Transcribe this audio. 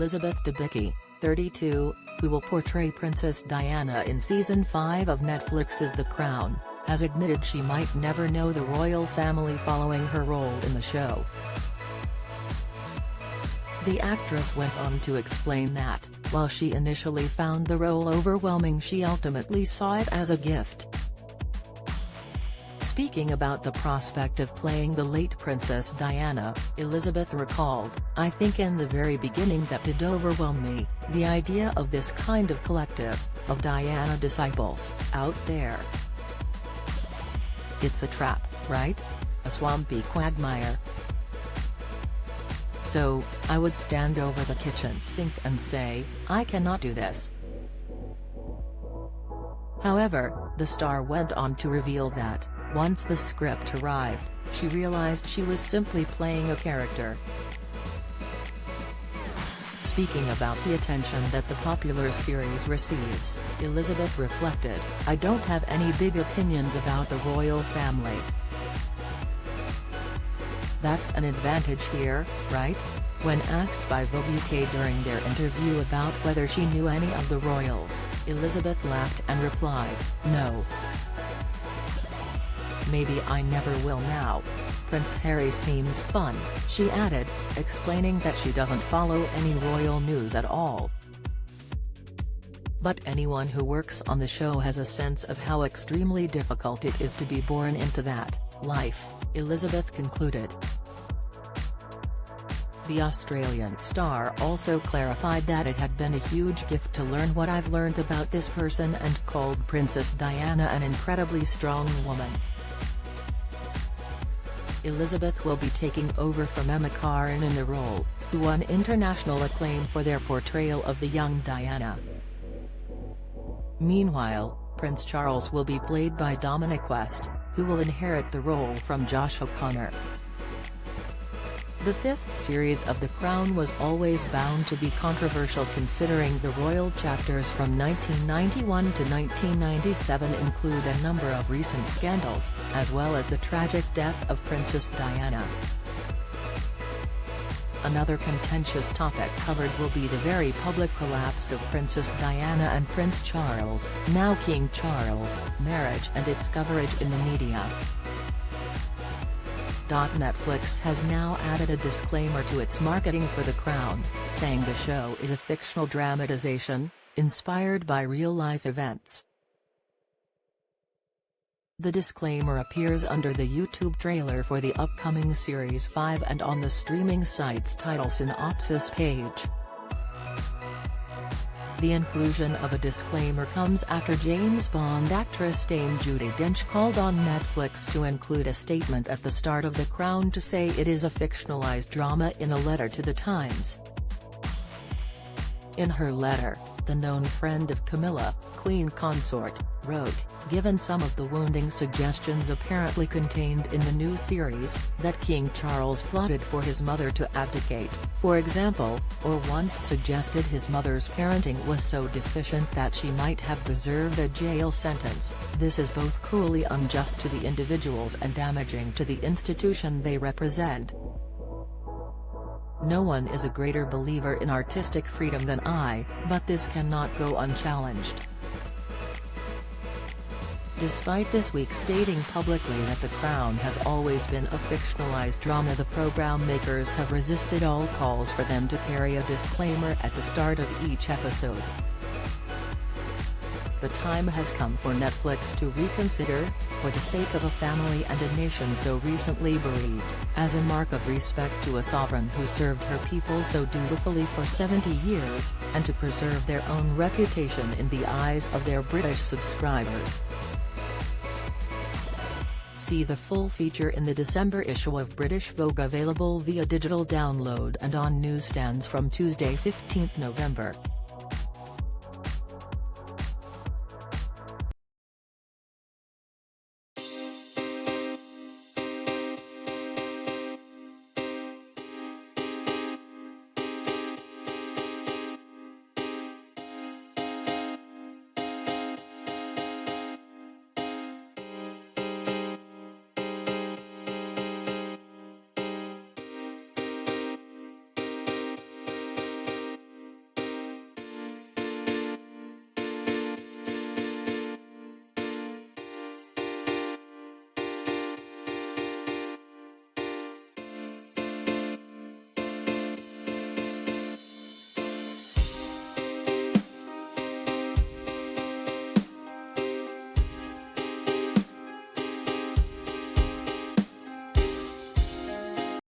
Elizabeth Debicki, 32, who will portray Princess Diana in Season 5 of Netflix's The Crown, has admitted she might never know the royal family following her role in the show. The actress went on to explain that, while she initially found the role overwhelming, she ultimately saw it as a gift. Speaking about the prospect of playing the late Princess Diana, Elizabeth recalled, "I think in the very beginning that did overwhelm me, the idea of this kind of collective, of Diana disciples, out there. It's a trap, right? A swampy quagmire. So, I would stand over the kitchen sink and say, I cannot do this." However, the star went on to reveal that, once the script arrived, she realized she was simply playing a character. Speaking about the attention that the popular series receives, Elizabeth reflected, "I don't have any big opinions about the royal family. That's an advantage here, right?" When asked by Vogue UK during their interview about whether she knew any of the royals, Elizabeth laughed and replied, "No. Maybe I never will now. Prince Harry seems fun," she added, explaining that she doesn't follow any royal news at all. "But anyone who works on the show has a sense of how extremely difficult it is to be born into that life," Elizabeth concluded. The Australian star also clarified that it had been a huge gift to learn what I've learned about this person and called Princess Diana an incredibly strong woman. Elizabeth will be taking over from Emma Corrin in the role, who won international acclaim for their portrayal of the young Diana. Meanwhile, Prince Charles will be played by Dominic West, who will inherit the role from Josh O'Connor. The fifth series of The Crown was always bound to be controversial, considering the royal chapters from 1991 to 1997 include a number of recent scandals, as well as the tragic death of Princess Diana. Another contentious topic covered will be the very public collapse of Princess Diana and Prince Charles, now King Charles, marriage and its coverage in the media. Netflix has now added a disclaimer to its marketing for The Crown, saying the show is a fictional dramatization, inspired by real-life events. The disclaimer appears under the YouTube trailer for the upcoming Series 5 and on the streaming site's title synopsis page. The inclusion of a disclaimer comes after James Bond actress Dame Judi Dench called on Netflix to include a statement at the start of The Crown to say it is a fictionalized drama in a letter to The Times. In her letter, the known friend of Camilla, Queen Consort, wrote, "Given some of the wounding suggestions apparently contained in the new series, that King Charles plotted for his mother to abdicate, for example, or once suggested his mother's parenting was so deficient that she might have deserved a jail sentence, this is both cruelly unjust to the individuals and damaging to the institution they represent. No one is a greater believer in artistic freedom than I, but this cannot go unchallenged." Despite this week stating publicly that The Crown has always been a fictionalized drama, the program makers have resisted all calls for them to carry a disclaimer at the start of each episode. The time has come for Netflix to reconsider, for the sake of a family and a nation so recently bereaved, as a mark of respect to a sovereign who served her people so dutifully for 70 years, and to preserve their own reputation in the eyes of their British subscribers. See the full feature in the December issue of British Vogue, available via digital download and on newsstands from Tuesday 15 November.